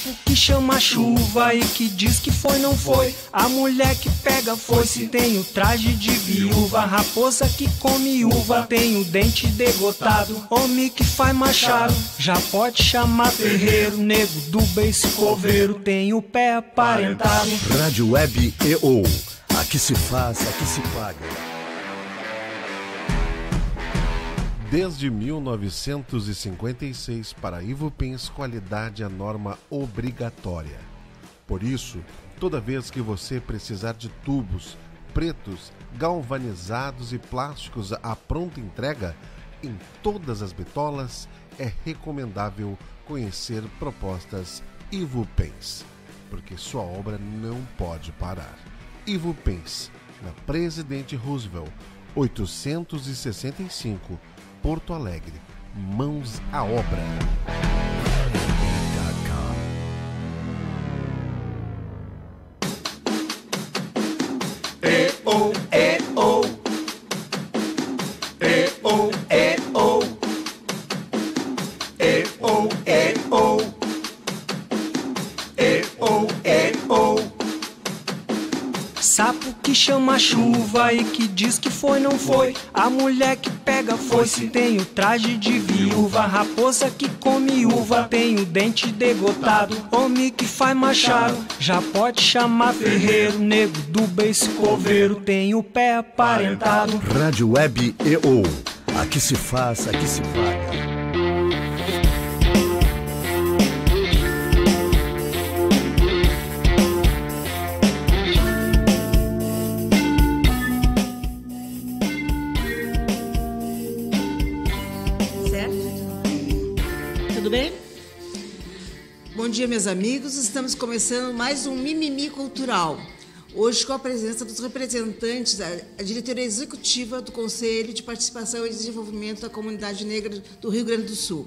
Sapo que chama chuva e que diz que foi, não foi. A mulher que pega foice tem o traje de viúva. Raposa que come uva tem o dente degotado. Homem que faz machado já pode chamar ferreiro. Nego do beiço coveiro tem o pé aparentado. Rádio Web EO. Aqui se faz, aqui se paga. Desde 1956, para Ivupens, qualidade é norma obrigatória. Por isso, toda vez que você precisar de tubos pretos, galvanizados e plásticos à pronta entrega, em todas as bitolas, é recomendável conhecer propostas Ivupens, porque sua obra não pode parar. Ivupens, na Presidente Roosevelt, 865, Porto Alegre. Mãos à obra. E-oh, e-oh. E-oh, e-oh. E-oh, e-oh. E-oh, e-oh. Sapo que chama chuva e que diz que foi, não foi. A mulher que pega foice tem o traje de viúva. Raposa que come uva tem o dente degotado. Homem que faz machado já pode chamar ferreiro. Nego do beiço coveiro tem o pé aparentado. Rádio Web EO. Aqui se faz, aqui se paga. Bom dia, meus amigos. Estamos começando mais um Mimimi Cultural. Hoje com a presença dos representantes da diretoria executiva do Conselho de Participação e Desenvolvimento da Comunidade Negra do Rio Grande do Sul.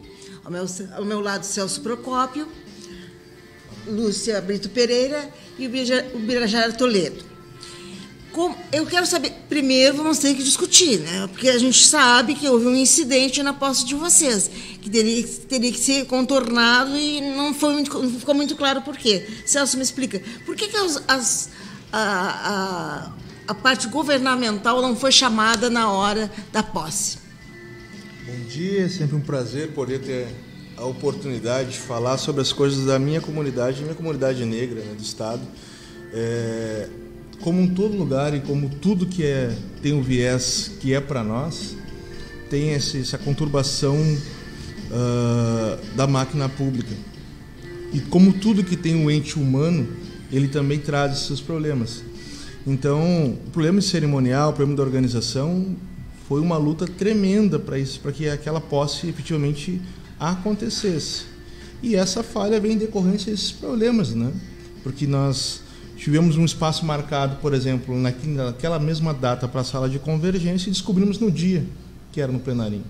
Ao meu lado, Celso Procópio, Lúcia Brito Pereira e o Birajara Toledo. Eu quero saber, primeiro vamos ter que discutir, né? Porque a gente sabe que houve um incidente na posse de vocês, que teria que ser contornado e não ficou muito claro por quê. Celso, me explica, por que a parte governamental não foi chamada na hora da posse? Bom dia, é sempre um prazer poder ter a oportunidade de falar sobre as coisas da minha comunidade negra, né, do Estado. Como em todo lugar e como tudo que tem um viés que é para nós, tem essa conturbação da máquina pública. E como tudo que tem um ente humano, ele também traz esses problemas. Então, o problema cerimonial, o problema da organização, foi uma luta tremenda para isso, para que aquela posse efetivamente acontecesse. E essa falha vem em decorrência desses problemas, né? Porque nós tivemos um espaço marcado, por exemplo, naquela mesma data para a sala de convergência e descobrimos no dia que era no plenarinho.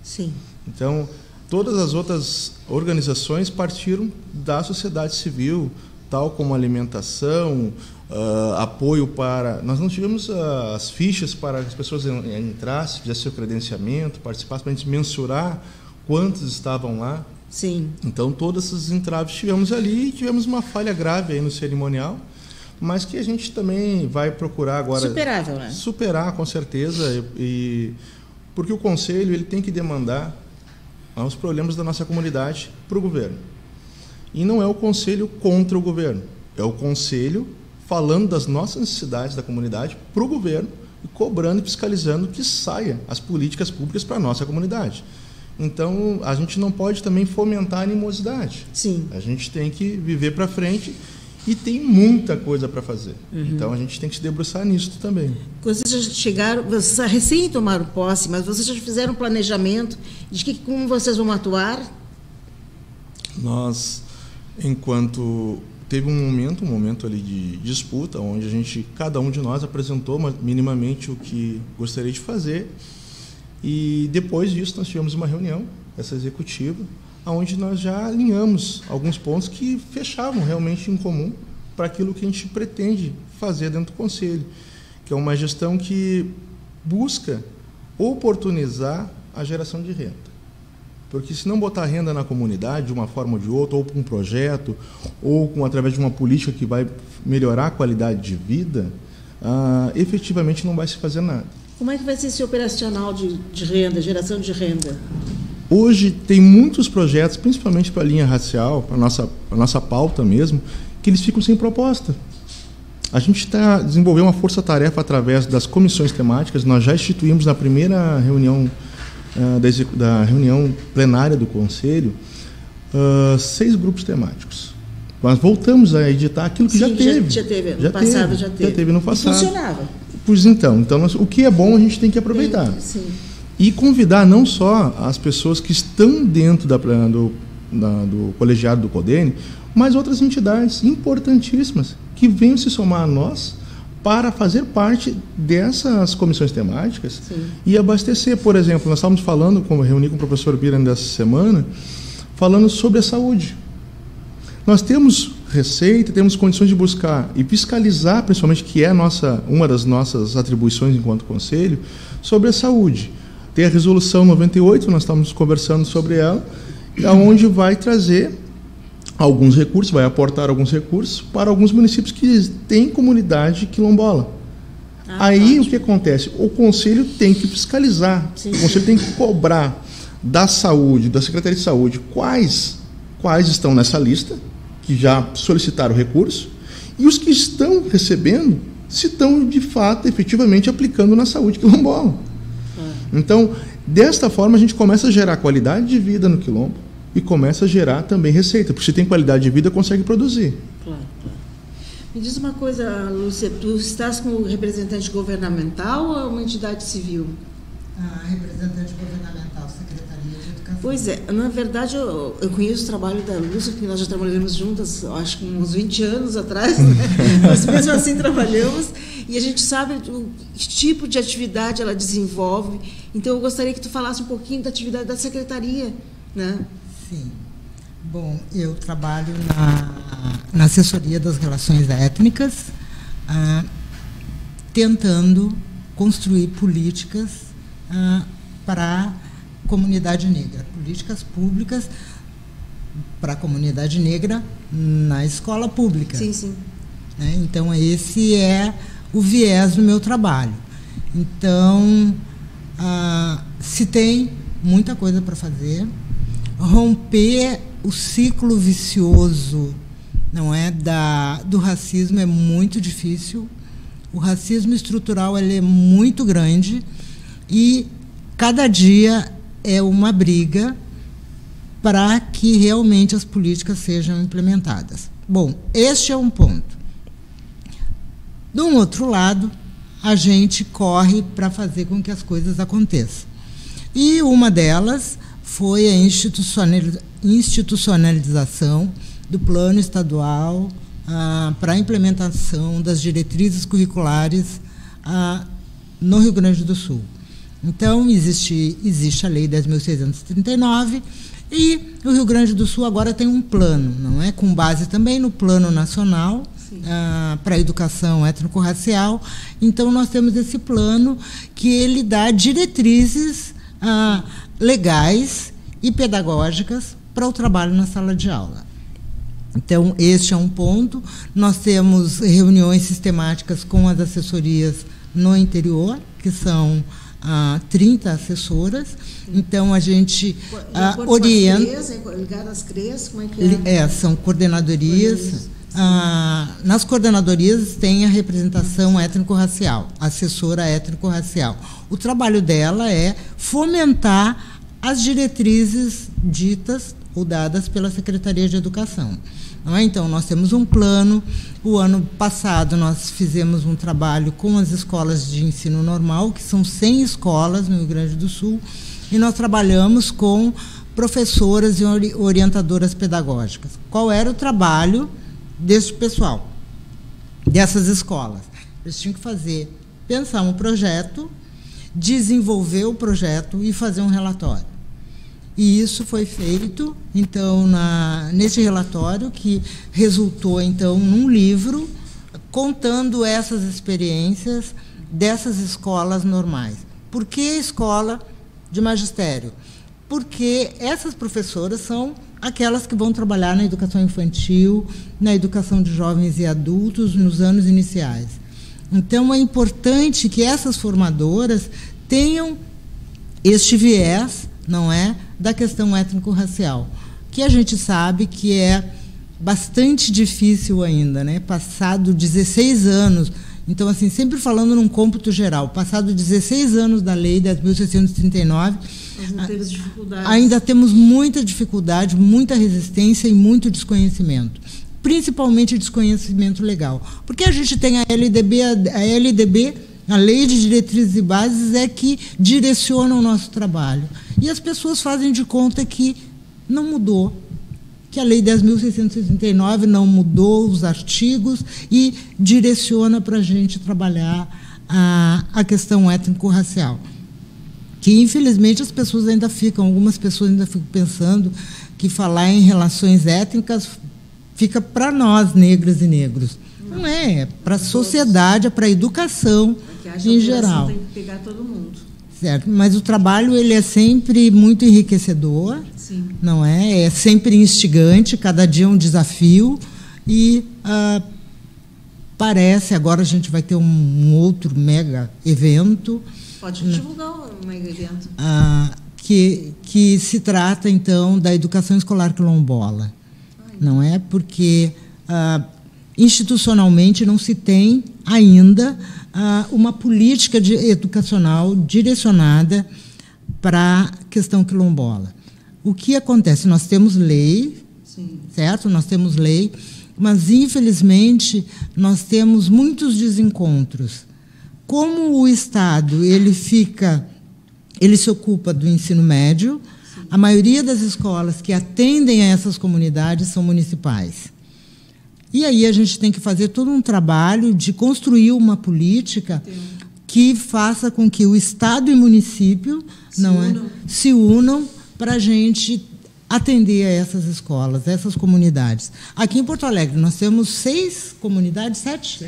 Sim. Então, todas as outras organizações partiram da sociedade civil, tal como alimentação, apoio para... Nós não tivemos as fichas para as pessoas entrassem, fizessem seu credenciamento, participassem, para a gente mensurar quantos estavam lá. Sim. Então, todos esses entraves tivemos ali e tivemos uma falha grave aí no cerimonial, mas que a gente também vai procurar agora... Superável, né? Superar, com certeza, porque o Conselho ele tem que demandar os problemas da nossa comunidade para o governo. E não é o Conselho contra o governo, é o Conselho falando das nossas necessidades da comunidade para o governo e cobrando e fiscalizando que saia as políticas públicas para a nossa comunidade. Então, a gente não pode também fomentar a animosidade. Sim. A gente tem que viver para frente e tem muita coisa para fazer. Uhum. Então, a gente tem que se debruçar nisso também. Vocês já chegaram, vocês recém tomaram posse, mas vocês já fizeram um planejamento de como vocês vão atuar? Nós, enquanto... Teve um momento ali de disputa, onde cada um de nós apresentou minimamente o que gostaria de fazer. E depois disso nós tivemos uma reunião, essa executiva, onde nós já alinhamos alguns pontos que fechavam realmente em comum para aquilo que a gente pretende fazer dentro do Conselho, que é uma gestão que busca oportunizar a geração de renda. Porque se não botar renda na comunidade, de uma forma ou de outra, ou com um projeto, ou através de uma política que vai melhorar a qualidade de vida, efetivamente não vai se fazer nada. Como é que vai ser esse operacional de renda, geração de renda? Hoje tem muitos projetos, principalmente para a linha racial, para a nossa pauta mesmo, que eles ficam sem proposta. A gente desenvolveu uma força-tarefa através das comissões temáticas. Nós já instituímos na primeira reunião da reunião plenária do Conselho 6 grupos temáticos. Nós voltamos a editar aquilo que já teve. Já teve, no passado já teve. Já teve no passado. E funcionava. Pois então o que é bom a gente tem que aproveitar. Sim. E convidar não só as pessoas que estão dentro do colegiado do CODENE, mas outras entidades importantíssimas que venham se somar a nós para fazer parte dessas comissões temáticas. Sim. E abastecer. Por exemplo, nós estávamos falando, reuni com o professor Biran dessa semana, falando sobre a saúde. Nós temos receita, temos condições de buscar e fiscalizar, principalmente, que é uma das nossas atribuições enquanto Conselho, sobre a saúde. Tem a Resolução 98, nós estamos conversando sobre ela, onde vai trazer alguns recursos, vai aportar alguns recursos para alguns municípios que têm comunidade quilombola. Aí o que acontece? O Conselho tem que fiscalizar, o Conselho tem que cobrar da saúde, da Secretaria de Saúde, quais estão nessa lista, que já solicitaram recurso, e os que estão recebendo, se estão de fato, efetivamente, aplicando na saúde quilombola. Então, desta forma, a gente começa a gerar qualidade de vida no quilombo e começa a gerar também receita, porque se tem qualidade de vida, consegue produzir. Claro. Me diz uma coisa, Lúcia, tu estás como representante governamental ou uma entidade civil? Representante governamental, Secretaria de Educação. Pois é, na verdade eu conheço o trabalho da Lúcia, porque nós já trabalhamos juntas, acho que uns 20 anos atrás, né? Mas mesmo assim trabalhamos, e a gente sabe o tipo de atividade ela desenvolve. Então eu gostaria que tu falasse um pouquinho da atividade da Secretaria, né? Sim. Bom, eu trabalho na assessoria das relações étnicas, tentando construir políticas para a comunidade negra, políticas públicas para a comunidade negra na escola pública. Sim. Então, esse é o viés do meu trabalho. Então, se tem muita coisa para fazer, romper o ciclo vicioso, não é, do racismo é muito difícil. O racismo estrutural ele é muito grande e cada dia é uma briga para que realmente as políticas sejam implementadas. Bom, este é um ponto. De um outro lado, a gente corre para fazer com que as coisas aconteçam. E uma delas foi a institucionalização do plano estadual para a implementação das diretrizes curriculares no Rio Grande do Sul. Então, existe a Lei 10.639 e o Rio Grande do Sul agora tem um plano, não é? Com base também no Plano Nacional para a Educação Étnico-Racial. Então, nós temos esse plano que ele dá diretrizes legais e pedagógicas para o trabalho na sala de aula. Então, este é um ponto. Nós temos reuniões sistemáticas com as assessorias no interior, que são 30 assessoras. Então, a gente orienta... Ligadas às CREs, como é que é? São coordenadorias. Nas coordenadorias tem a representação étnico-racial, assessora étnico-racial. O trabalho dela é fomentar as diretrizes ditas ou dadas pela Secretaria de Educação. Não é? Então, nós temos um plano. O ano passado, nós fizemos um trabalho com as escolas de ensino normal, que são 100 escolas no Rio Grande do Sul, e nós trabalhamos com professoras e orientadoras pedagógicas. Qual era o trabalho desse pessoal, dessas escolas? Eles tinham que pensar um projeto, desenvolver o projeto e fazer um relatório. E isso foi feito, então, nesse relatório, que resultou, então, num livro contando essas experiências dessas escolas normais. Por que escola de magistério? porque essas professoras são aquelas que vão trabalhar na educação infantil, na educação de jovens e adultos nos anos iniciais. Então, é importante que essas formadoras tenham este viés, não é, da questão étnico-racial, que a gente sabe que é bastante difícil ainda, né? Passado 16 anos, então, assim, sempre falando num cômputo geral, passado 16 anos da Lei 10.639, ainda temos muita dificuldade, muita resistência e muito desconhecimento, principalmente desconhecimento legal. Porque a gente tem a LDB, a Lei de Diretrizes e Bases, é que direciona o nosso trabalho. E as pessoas fazem de conta que não mudou, que a Lei 10.639 não mudou os artigos e direciona para a gente trabalhar a questão étnico-racial. Que, infelizmente, algumas pessoas ainda ficam pensando que falar em relações étnicas fica para nós, negras e negros. Não é para a sociedade, é para a educação em geral. Tem que pegar todo mundo. Certo, mas o trabalho ele é sempre muito enriquecedor, sim, não é? É sempre instigante, cada dia um desafio e parece, agora a gente vai ter um outro mega evento. Pode divulgar o mega evento. Que se trata, então, da educação escolar quilombola. Não é? Porque institucionalmente não se tem ainda uma política educacional direcionada para a questão quilombola. O que acontece? Nós temos lei, sim, certo? Nós temos lei, mas, infelizmente, nós temos muitos desencontros. Como o Estado ele se ocupa do ensino médio, sim, a maioria das escolas que atendem a essas comunidades são municipais. E aí a gente tem que fazer todo um trabalho de construir uma política que faça com que o Estado e o município se unam para a gente atender a essas escolas, a essas comunidades. Aqui em Porto Alegre nós temos 6 comunidades, 7?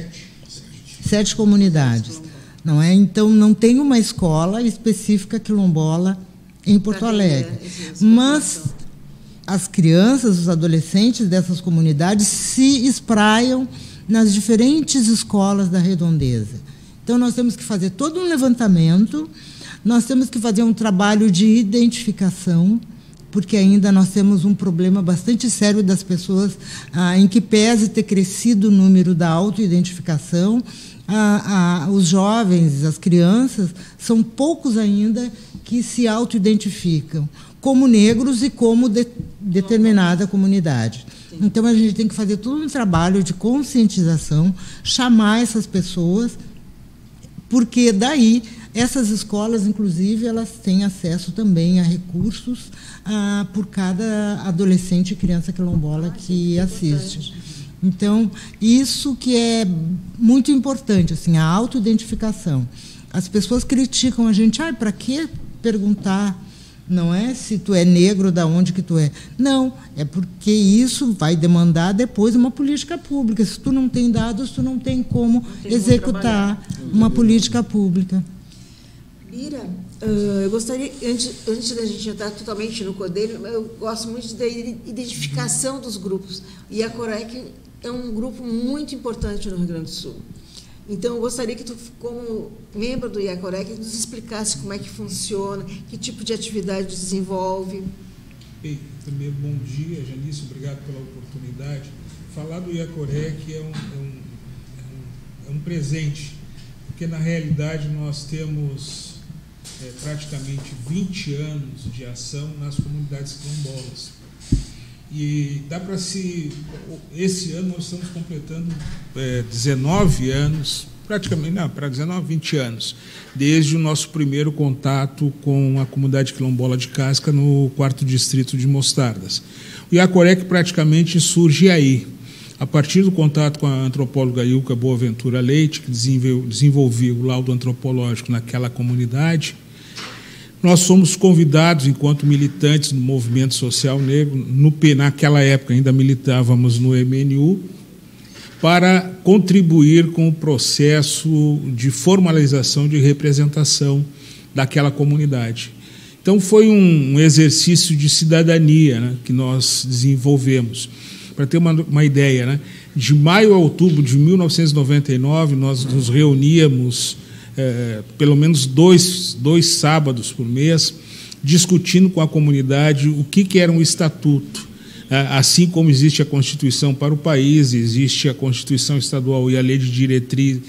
7 comunidades. Não é? Então, não tem uma escola específica quilombola em Porto Alegre. Mas as crianças, os adolescentes dessas comunidades se espraiam nas diferentes escolas da redondeza. Então, nós temos que fazer todo um levantamento, nós temos que fazer um trabalho de identificação, porque ainda nós temos um problema bastante sério das pessoas, em que pese ter crescido o número da autoidentificação, os jovens, as crianças, são poucos ainda que se autoidentificam como negros e como determinada comunidade. Então, a gente tem que fazer todo um trabalho de conscientização, chamar essas pessoas, porque daí essas escolas, inclusive, elas têm acesso também a recursos por cada adolescente e criança quilombola que assiste. Então, isso que é muito importante, assim, a autoidentificação. As pessoas criticam a gente, para que perguntar, não é, se tu é negro, da onde que tu é? Não, é porque isso vai demandar depois uma política pública. Se tu não tem dados, tu não tem como executar uma política pública. Bira, eu gostaria, antes da gente entrar totalmente no Codelho, eu gosto muito da identificação dos grupos. E a Iacorec é um grupo muito importante no Rio Grande do Sul. Então, eu gostaria que tu, como membro do Iacorec, nos explicasse como é que funciona, que tipo de atividade desenvolve. Bem, primeiro, bom dia, Janice, obrigado pela oportunidade. Falar do Iacorec é um presente, porque, na realidade, nós temos praticamente 20 anos de ação nas comunidades quilombolas. E dá para esse ano nós estamos completando 19 anos, praticamente, não, para 19, 20 anos, desde o nosso primeiro contato com a comunidade quilombola de Casca no 4º distrito de Mostardas. O Iacorec praticamente surge aí, a partir do contato com a antropóloga Ilka Boaventura Leite, que desenvolveu o laudo antropológico naquela comunidade. Nós somos convidados, enquanto militantes do movimento social negro, naquela época ainda militávamos no MNU, para contribuir com o processo de formalização de representação daquela comunidade. Então, foi um exercício de cidadania, né, que nós desenvolvemos. Para ter uma ideia, né, de maio a outubro de 1999, nós nos reuníamos pelo menos dois sábados por mês, discutindo com a comunidade o que era um estatuto. Assim como existe a Constituição para o país, existe a Constituição estadual e a Lei de Diretriz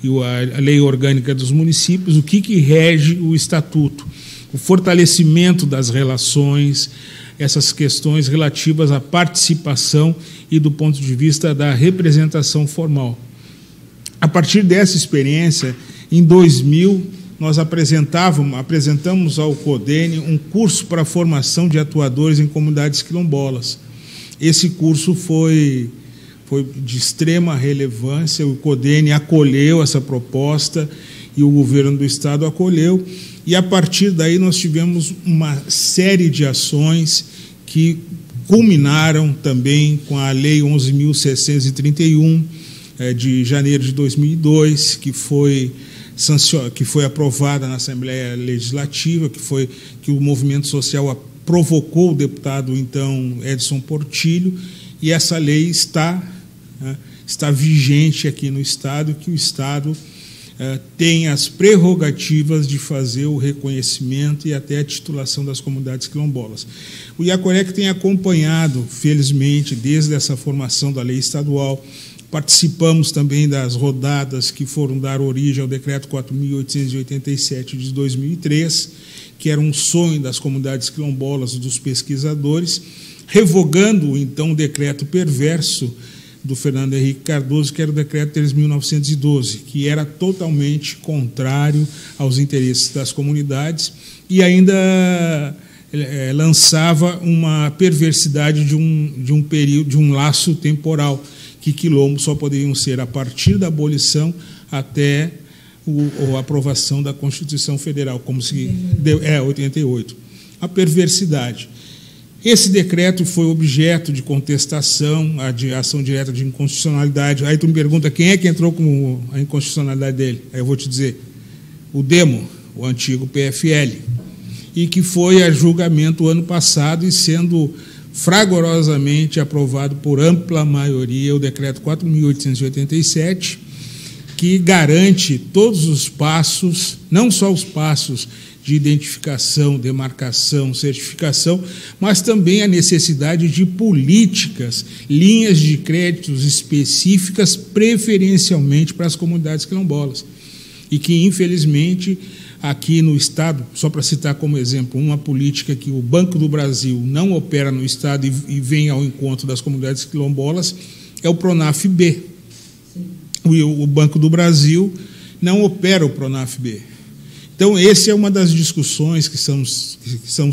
e a Lei Orgânica dos Municípios, o que rege o estatuto? O fortalecimento das relações, essas questões relativas à participação e do ponto de vista da representação formal. A partir dessa experiência, em 2000, nós apresentamos ao CODENE um curso para a formação de atuadores em comunidades quilombolas. Esse curso foi de extrema relevância, o CODENE acolheu essa proposta e o governo do Estado acolheu, e a partir daí nós tivemos uma série de ações que culminaram também com a Lei 11.631, de janeiro de 2002, que foi aprovada na Assembleia Legislativa, que o movimento social provocou o deputado, então, Edson Portillo, e essa lei está vigente aqui no Estado, que o Estado tem as prerrogativas de fazer o reconhecimento e até a titulação das comunidades quilombolas. O IACOREC tem acompanhado, felizmente, desde essa formação da lei estadual. Participamos também das rodadas que foram dar origem ao Decreto 4.887 de 2003, que era um sonho das comunidades quilombolas, dos pesquisadores, revogando, então, o decreto perverso do Fernando Henrique Cardoso, que era o Decreto 3.912, que era totalmente contrário aos interesses das comunidades e ainda lançava uma perversidade de um período, de um laço temporal, que quilombos só poderiam ser a partir da abolição até a aprovação da Constituição Federal, como se deu, 88. A perversidade. Esse decreto foi objeto de contestação, de ação direta de inconstitucionalidade. Aí tu me pergunta quem é que entrou com a inconstitucionalidade dele. Aí eu vou te dizer, o DEMO, o antigo PFL, e que foi a julgamento ano passado e sendo fragorosamente aprovado por ampla maioria o Decreto 4.887, que garante todos os passos, não só os passos de identificação, demarcação, certificação, mas também a necessidade de políticas, linhas de créditos específicas, preferencialmente para as comunidades quilombolas. E que, infelizmente, aqui no Estado, só para citar como exemplo, uma política que o Banco do Brasil não opera no Estado e vem ao encontro das comunidades quilombolas, é o PRONAF-B. O Banco do Brasil não opera o PRONAF-B. Então, essa é uma das discussões que estamos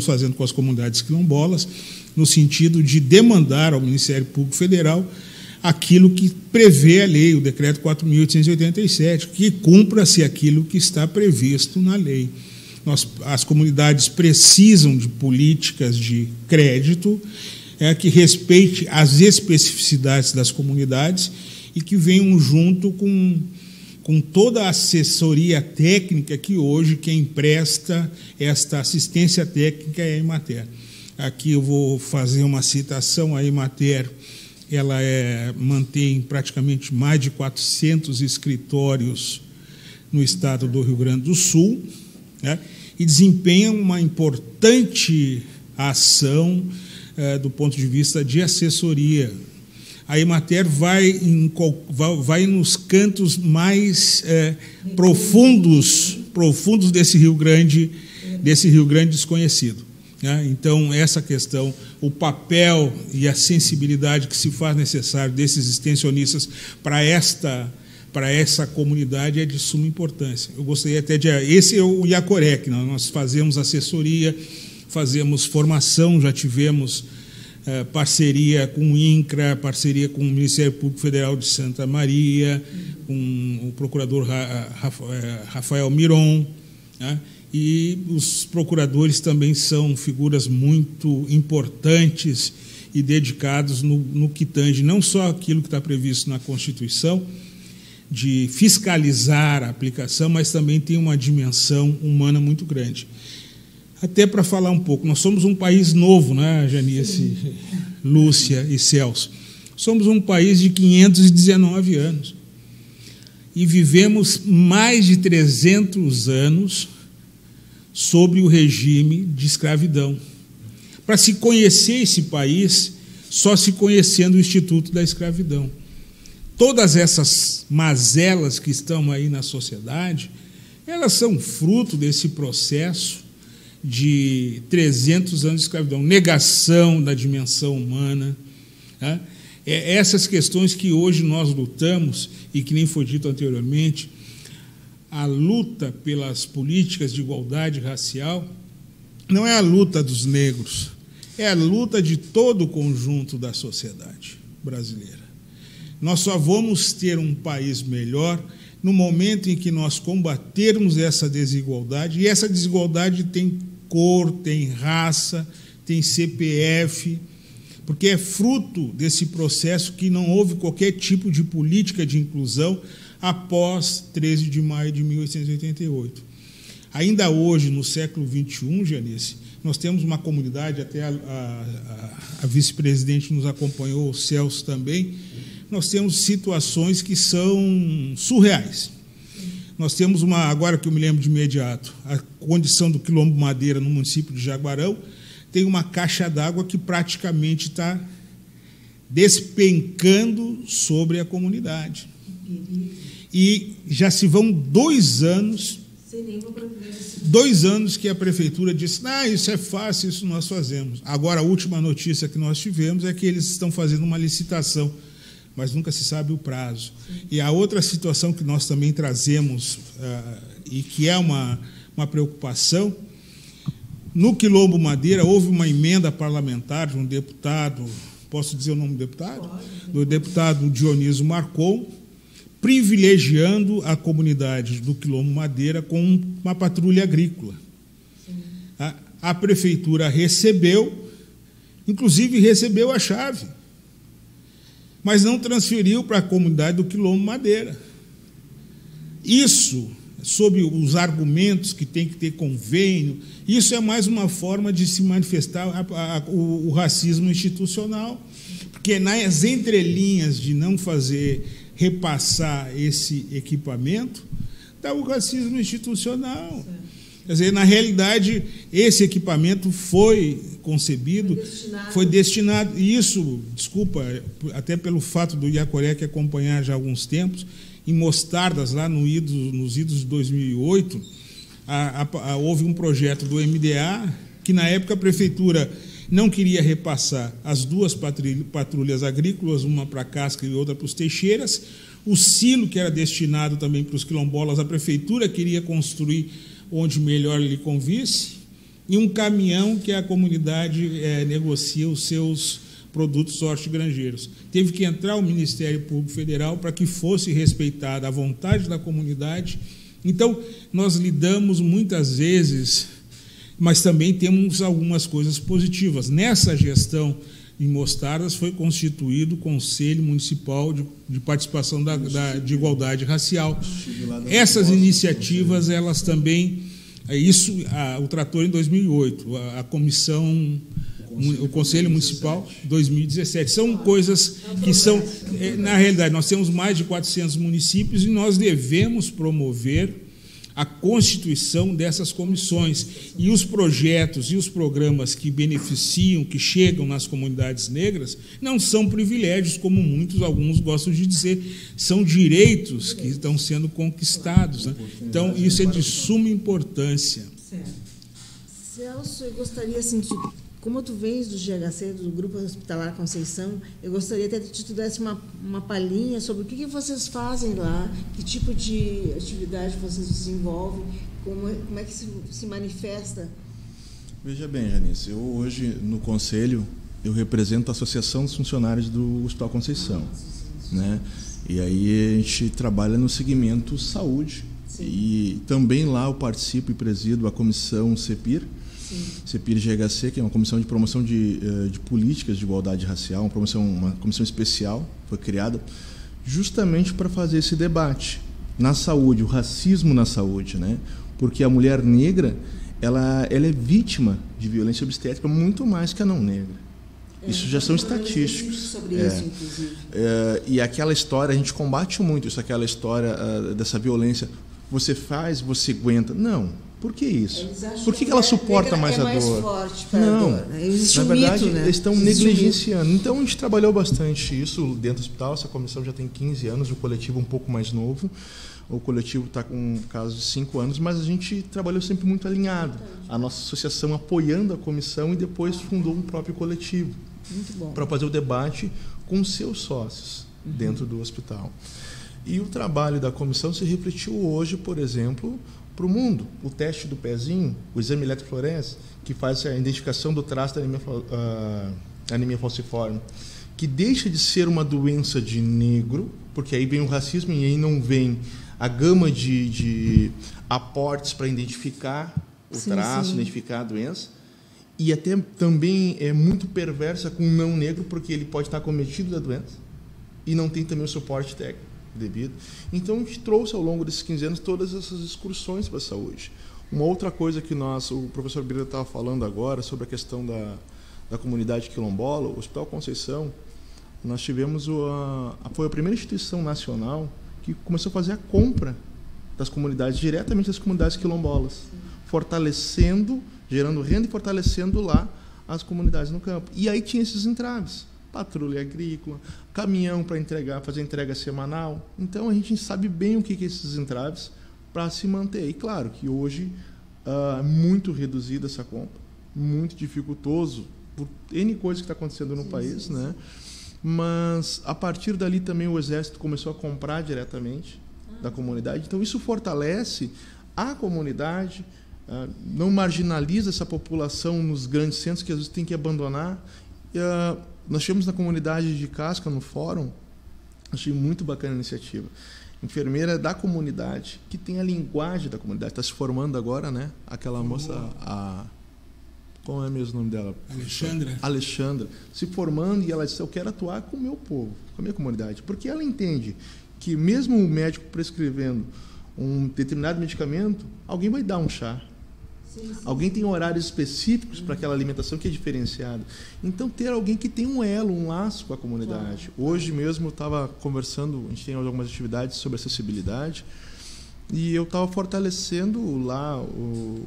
fazendo com as comunidades quilombolas, no sentido de demandar ao Ministério Público Federal aquilo que prevê a lei, o Decreto 4.887, que cumpra-se aquilo que está previsto na lei. As comunidades precisam de políticas de crédito que respeite as especificidades das comunidades e que venham junto com toda a assessoria técnica que hoje quem presta esta assistência técnica é a Emater. Aqui eu vou fazer uma citação, a Emater, ela mantém praticamente mais de 400 escritórios no estado do Rio Grande do Sul, né, e desempenha uma importante ação do ponto de vista de assessoria. A Emater vai nos cantos mais profundos desse Rio Grande desconhecido. Então, essa questão, o papel e a sensibilidade que se faz necessário desses extensionistas para essa comunidade é de suma importância. Eu gostaria até de... Esse é o IACOREC, nós fazemos assessoria, fazemos formação, já tivemos parceria com o INCRA, parceria com o Ministério Público Federal de Santa Maria, com o procurador Rafael Miron, né? E os procuradores também são figuras muito importantes e dedicados no que tange não só aquilo que está previsto na Constituição, de fiscalizar a aplicação, mas também tem uma dimensão humana muito grande. Até para falar um pouco, nós somos um país novo, né, Janice, Lúcia e Celso? Somos um país de 519 anos e vivemos mais de 300 anos sob o regime de escravidão. Para se conhecer esse país, só se conhecendo o Instituto da Escravidão. Todas essas mazelas que estão aí na sociedade, elas são fruto desse processo de 300 anos de escravidão, negação da dimensão humana. Tá? Essas questões que hoje nós lutamos, e que nem foi dito anteriormente, a luta pelas políticas de igualdade racial não é a luta dos negros, é a luta de todo o conjunto da sociedade brasileira. Nós só vamos ter um país melhor no momento em que nós combatermos essa desigualdade, e essa desigualdade tem cor, tem raça, tem CPF, porque é fruto desse processo que não houve qualquer tipo de política de inclusão após 13 de maio de 1888. Ainda hoje, no século XXI, Janice, nós temos uma comunidade, até a vice-presidente nos acompanhou, o Celso também, nós temos situações que são surreais. Nós temos agora que eu me lembro de imediato, a condição do Quilombo Madeira no município de Jaguarão, tem uma caixa d'água que praticamente está despencando sobre a comunidade. E já se vão 2 anos, 2 anos que a prefeitura disse, isso é fácil, isso nós fazemos. Agora, a última notícia que nós tivemos é que eles estão fazendo uma licitação, mas nunca se sabe o prazo. E a outra situação que nós também trazemos, e que é uma preocupação, no Quilombo Madeira houve uma emenda parlamentar de um deputado, posso dizer o nome do deputado? Do deputado Dionísio Marcon, privilegiando a comunidade do Quilombo Madeira com uma patrulha agrícola. A prefeitura recebeu, inclusive recebeu a chave, mas não transferiu para a comunidade do Quilombo Madeira. Isso, sob os argumentos que tem que ter convênio, isso é mais uma forma de se manifestar o racismo institucional, porque nas entrelinhas de não repassar esse equipamento, está o racismo institucional. Quer dizer, na realidade, esse equipamento foi concebido, foi destinado, e isso, desculpa, até pelo fato do Iacorec acompanhar já há alguns tempos, em Mostardas, lá nos idos de 2008, houve um projeto do MDA, que na época a prefeitura não queria repassar as 2 patrulhas agrícolas, uma para a Casca e outra para os Teixeiras. O silo, que era destinado também para os quilombolas, a prefeitura queria construir onde melhor lhe convisse, e um caminhão que a comunidade negocia os seus produtos hortigranjeiros. Teve que entrar o Ministério Público Federal para que fosse respeitada a vontade da comunidade. Então, nós lidamos muitas vezes, mas também temos algumas coisas positivas. Nessa gestão em Mostardas foi constituído o Conselho Municipal de Participação de Igualdade Racial. Essas iniciativas, elas também, o trator em 2008, o Conselho Municipal 2017. São coisas que são, na realidade, nós temos mais de 400 municípios e nós devemos promover a constituição dessas comissões, e os projetos e os programas que beneficiam, que chegam nas comunidades negras, não são privilégios, como alguns gostam de dizer, são direitos que estão sendo conquistados. Né? Então, isso é de suma importância. Certo. Celso, eu gostaria, assim, como tu vens do GHC, do Grupo Hospitalar Conceição, eu gostaria até que tu desse uma palhinha sobre o que vocês fazem lá, que tipo de atividade vocês desenvolvem, como é que se manifesta. Veja bem, Janice, eu hoje, no Conselho, eu represento a Associação dos Funcionários do Hospital Conceição. Né? E aí a gente trabalha no segmento saúde. Sim. E também lá eu participo e presido a comissão CEPIR, CEPIR GHC, que é uma comissão de promoção de políticas de igualdade racial, uma comissão especial, foi criada justamente para fazer esse debate na saúde, o racismo na saúde, né? Porque a mulher negra, ela é vítima de violência obstétrica muito mais que a não negra. Isso já são estatísticos. Sobre isso, inclusive. E aquela história, a gente combate muito isso, aquela história dessa violência. Você faz, você aguenta. Não. Por que isso? Por que ela suporta mais a dor? É mais forte para não. a dor. Existe Na verdade, mito, né? eles estão negligenciando. Então, a gente trabalhou bastante isso dentro do hospital. Essa comissão já tem 15 anos, o coletivo um pouco mais novo. O coletivo está com um caso de 5 anos, mas a gente trabalhou sempre muito alinhado. A nossa associação apoiando a comissão e depois fundou um próprio coletivo para fazer o debate com seus sócios dentro do hospital. E o trabalho da comissão se refletiu hoje, por exemplo, para o mundo. O teste do pezinho, o exame eletrofluorescente, que faz a identificação do traço da anemia falciforme, que deixa de ser uma doença de negro, porque aí vem o racismo e aí não vem a gama de aportes para identificar o traço, identificar a doença. E até também é muito perversa com o não negro, porque ele pode estar cometido da doença e não tem também o suporte técnico devido. Então, a gente trouxe ao longo desses 15 anos todas essas excursões para a saúde. Uma outra coisa que o professor Birra estava falando agora, sobre a questão da comunidade quilombola, o Hospital Conceição, nós tivemos foi a primeira instituição nacional que começou a fazer a compra das comunidades, diretamente das comunidades quilombolas, fortalecendo, gerando renda e fortalecendo lá as comunidades no campo. E aí tinha esses entraves. Patrulha agrícola, caminhão para fazer entrega semanal. Então, a gente sabe bem o que é esses entraves para se manter. E claro que hoje é muito reduzida essa compra, muito dificultoso, por N coisas que está acontecendo no país, né? Mas, a partir dali, também o Exército começou a comprar diretamente da comunidade. Então, isso fortalece a comunidade, não marginaliza essa população nos grandes centros, que às vezes tem que abandonar. Nós tivemos na comunidade de Casca, no fórum, achei muito bacana a iniciativa. Enfermeira da comunidade, que tem a linguagem da comunidade, está se formando agora, né? Aquela moça, qual é mesmo o nome dela? Alexandra. Se formando, e ela disse: eu quero atuar com o meu povo, com a minha comunidade. Porque ela entende que mesmo o médico prescrevendo um determinado medicamento, alguém vai dar um chá. Alguém tem horários específicos para aquela alimentação que é diferenciada. Então, ter alguém que tem um elo, um laço com a comunidade. Hoje mesmo eu estava conversando, a gente tem algumas atividades sobre acessibilidade, e eu estava fortalecendo lá o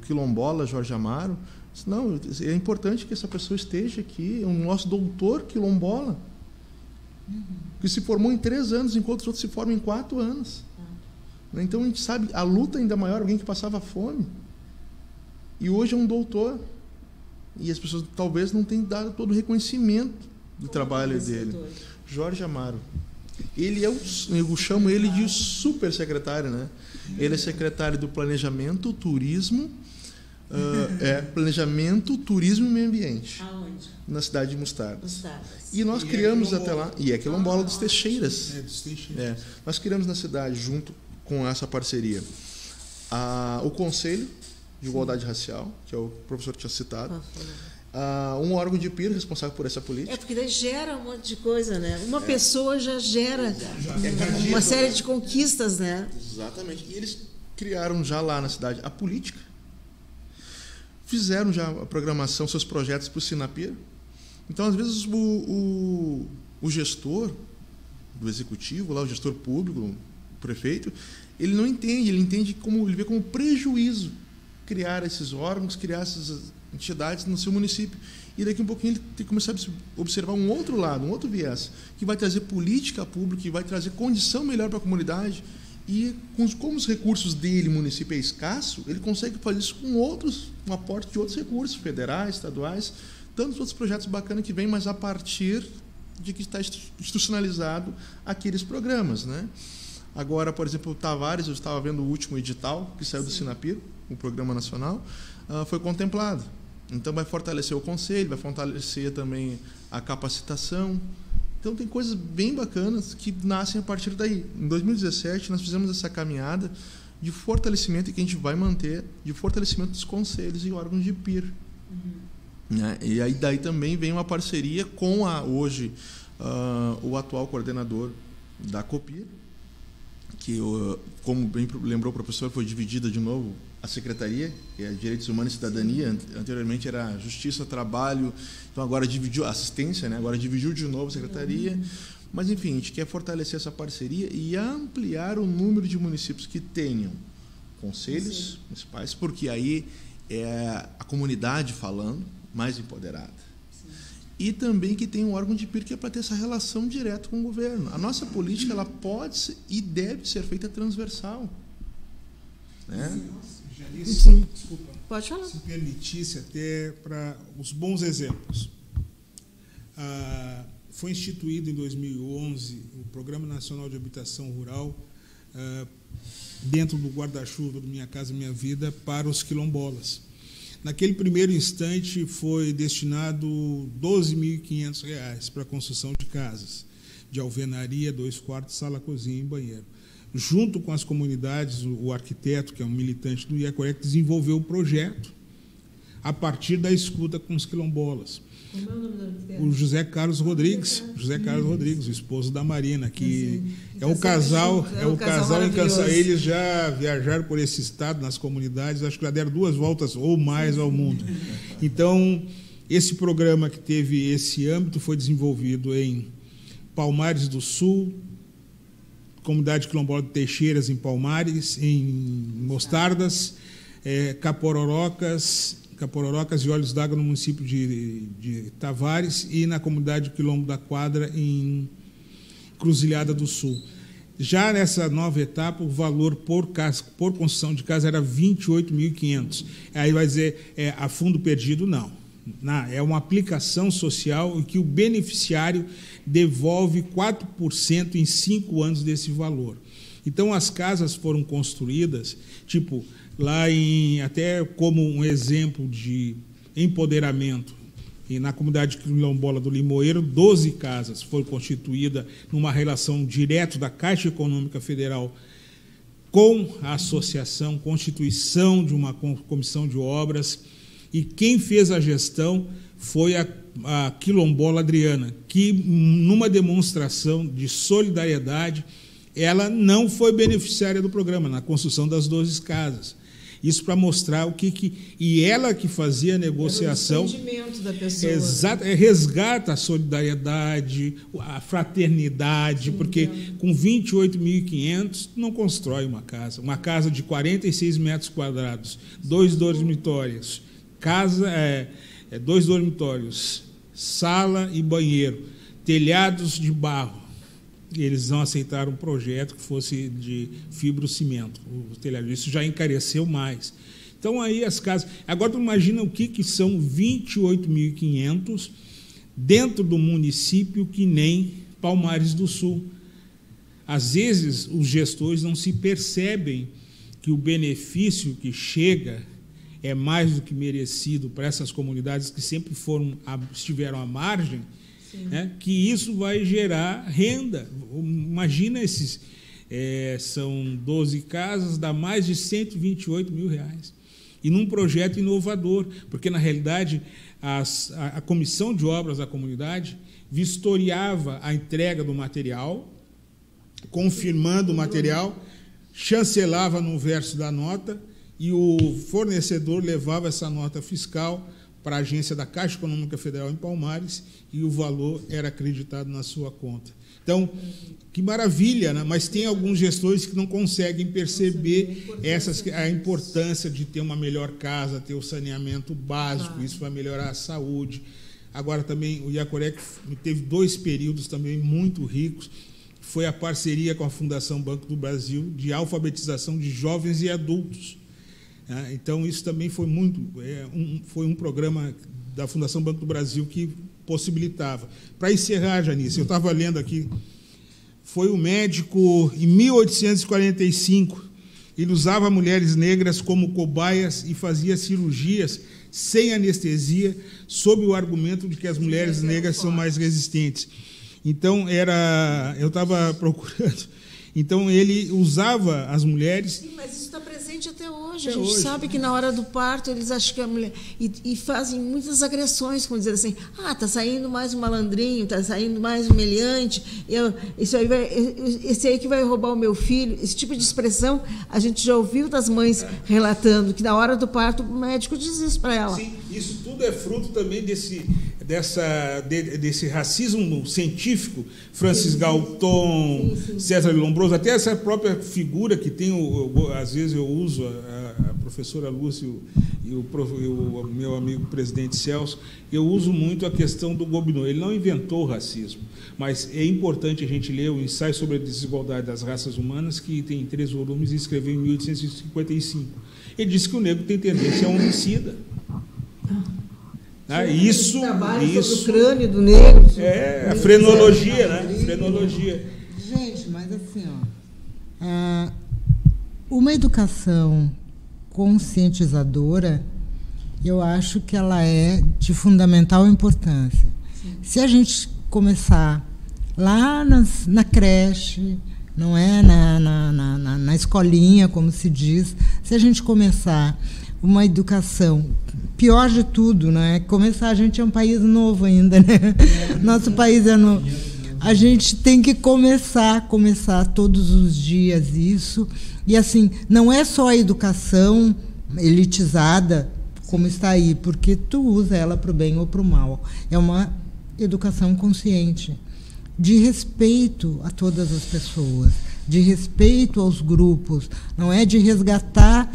quilombola Jorge Amaro. Disse: não, é importante que essa pessoa esteja aqui, é um nosso doutor quilombola, que se formou em 3 anos, enquanto os outros se formam em 4 anos. Então, a gente sabe a luta ainda maior, alguém que passava fome. E hoje é um doutor. E as pessoas talvez não tenham dado todo o reconhecimento do trabalho dele. Jorge Amaro. Ele é eu chamo ele de super secretário, né? Ele é secretário do Planejamento, Turismo, Planejamento, Turismo e Meio Ambiente. Aonde? Na cidade de Mostardas. E nós criamos até lá. E é quilombola dos Teixeiras. Dos Teixeiras. Nós criamos na cidade, junto com essa parceria, o Conselho de Igualdade Racial, que é o professor que tinha citado, um órgão de PIR responsável por essa política. Porque daí gera um monte de coisa, né? Uma pessoa já gera uma série de conquistas, né? Exatamente. E eles criaram já lá na cidade a política, fizeram já a programação, seus projetos para o Sinapir. Então, às vezes, o gestor do executivo, lá, o gestor público, o prefeito, ele não entende, ele vê como prejuízo criar esses órgãos, criar essas entidades no seu município. E daqui a um pouquinho ele tem que começar a observar um outro lado, um outro viés, que vai trazer política pública, que vai trazer condição melhor para a comunidade. E como os recursos dele, município, é escasso, ele consegue fazer isso com um aporte de outros recursos, federais, estaduais, tantos outros projetos bacanas que vêm, mas a partir de que está institucionalizado aqueles programas, né? Agora, por exemplo, o Tavares, eu estava vendo o último edital que saiu do Sinapir, o Programa Nacional, foi contemplado. Então, vai fortalecer o conselho, vai fortalecer também a capacitação. Então, tem coisas bem bacanas que nascem a partir daí. Em 2017, nós fizemos essa caminhada de fortalecimento, e que a gente vai manter, de fortalecimento dos conselhos e órgãos de PIR. Né? E aí daí também vem uma parceria com hoje o atual coordenador da COPIR, que, como bem lembrou o professor, foi dividida de novo a secretaria, que é Direitos Humanos e Cidadania. Anteriormente era Justiça, Trabalho, então agora dividiu assistência, né? Agora dividiu de novo a secretaria. Mas, enfim, a gente quer fortalecer essa parceria e ampliar o número de municípios que tenham conselhos municipais, porque aí é a comunidade falando, mais empoderada. Sim. E também que tem um órgão de PIR que é para ter essa relação direta com o governo. A nossa política ela pode e deve ser feita transversal. Né? Janice, desculpa. Pode falar. Se permitisse, até para os bons exemplos. Foi instituído em 2011 o Programa Nacional de Habitação Rural, dentro do guarda-chuva do Minha Casa Minha Vida, para os quilombolas. Naquele primeiro instante foi destinado R$ 12.500 para a construção de casas, de alvenaria, 2 quartos, sala, cozinha e banheiro. Junto com as comunidades, o arquiteto, que é um militante do IACOREC, desenvolveu o projeto a partir da escuta com os quilombolas. Como é o nome do arquiteto? O José Carlos Rodrigues, o esposo da Marina, que é o casal incansável. Eles já viajaram por esse estado, nas comunidades, acho que já deram 2 voltas ou mais ao mundo. Então, esse programa que teve esse âmbito foi desenvolvido em Palmares do Sul, comunidade quilombola de Teixeiras, em Palmares, em Mostardas, Capororocas e Olhos d'Água, no município de Tavares, e na comunidade Quilombo da Quadra, em Cruzilhada do Sul. Já nessa nova etapa, o valor por construção de casa era R$ 28.500. Aí vai dizer, a fundo perdido, não. É uma aplicação social em que o beneficiário devolve 4% em 5 anos desse valor. Então, as casas foram construídas, tipo, lá até como um exemplo de empoderamento, e na comunidade quilombola do Limoeiro, 12 casas foram constituídas numa relação direta da Caixa Econômica Federal com a associação, constituição de uma comissão de obras, e quem fez a gestão foi a quilombola Adriana, que, numa demonstração de solidariedade, ela não foi beneficiária do programa, na construção das 12 casas. Isso para mostrar o que... E ela que fazia a negociação... O entendimento da pessoa. Exato, resgata a solidariedade, a fraternidade, porque com 28.500 não constrói uma casa. Uma casa de 46 metros quadrados, 2 dormitórios, 2 dormitórios, sala e banheiro, telhados de barro. E eles não aceitaram um projeto que fosse de fibrocimento, o telhado. Isso já encareceu mais. Então, aí as casas... Agora, tu imagina o que são 28.500 dentro do município que nem Palmares do Sul. Às vezes, os gestores não se percebem que o benefício que chega é mais do que merecido para essas comunidades que sempre estiveram à margem, né, que isso vai gerar renda. Imagina são 12 casas, dá mais de R$128 mil. E num projeto inovador, porque, na realidade, a comissão de obras da comunidade vistoriava a entrega do material, confirmando o material, chancelava no verso da nota, e o fornecedor levava essa nota fiscal para a agência da Caixa Econômica Federal em Palmares, e o valor era acreditado na sua conta. Então, que maravilha, né? Mas tem alguns gestores que não conseguem perceber a importância de ter uma melhor casa, ter o saneamento básico, isso vai melhorar a saúde. Agora também o IACOREC teve 2 períodos também muito ricos, foi a parceria com a Fundação Banco do Brasil de alfabetização de jovens e adultos. Então, isso também foi foi um programa da Fundação Banco do Brasil que possibilitava. Para encerrar, Janice, eu estava lendo aqui, foi um médico, em 1845, ele usava mulheres negras como cobaias e fazia cirurgias sem anestesia, sob o argumento de que as mulheres negras são mais resistentes. Então, eu estava procurando... Então, ele usava as mulheres... Sim, mas isso está presente presente até hoje. A gente sabe que na hora do parto eles acham que a mulher... E fazem muitas agressões, como dizer assim, tá saindo mais um malandrinho, tá saindo mais um meliante, esse aí que vai roubar o meu filho. Esse tipo de expressão a gente já ouviu das mães relatando, que na hora do parto o médico diz isso para ela. Sim, isso tudo é fruto também desse racismo científico. Francis Galton, César Lombroso, até essa própria figura que tem, às vezes eu uso, a professora Lúcia e o meu amigo presidente Celso, eu uso muito a questão do Gobineau. Ele não inventou o racismo, mas é importante a gente ler o ensaio sobre a desigualdade das raças humanas, que tem 3 volumes, e escreveu em 1855. Ele disse que o negro tem tendência a homicida. Isso sobre o crânio do negro. É a frenologia, né? Frenologia. Gente, mas assim, uma educação conscientizadora, eu acho que ela é de fundamental importância. Sim. Se a gente começar lá na creche, não é na escolinha, como se diz, se a gente começar uma educação, pior de tudo, né? Começar, a gente é um país novo ainda, né? Nosso país é novo. A gente tem que começar todos os dias isso. E assim, não é só a educação elitizada como está aí, porque tu usa ela para o bem ou para o mal. É uma educação consciente, de respeito a todas as pessoas, de respeito aos grupos, não é de resgatar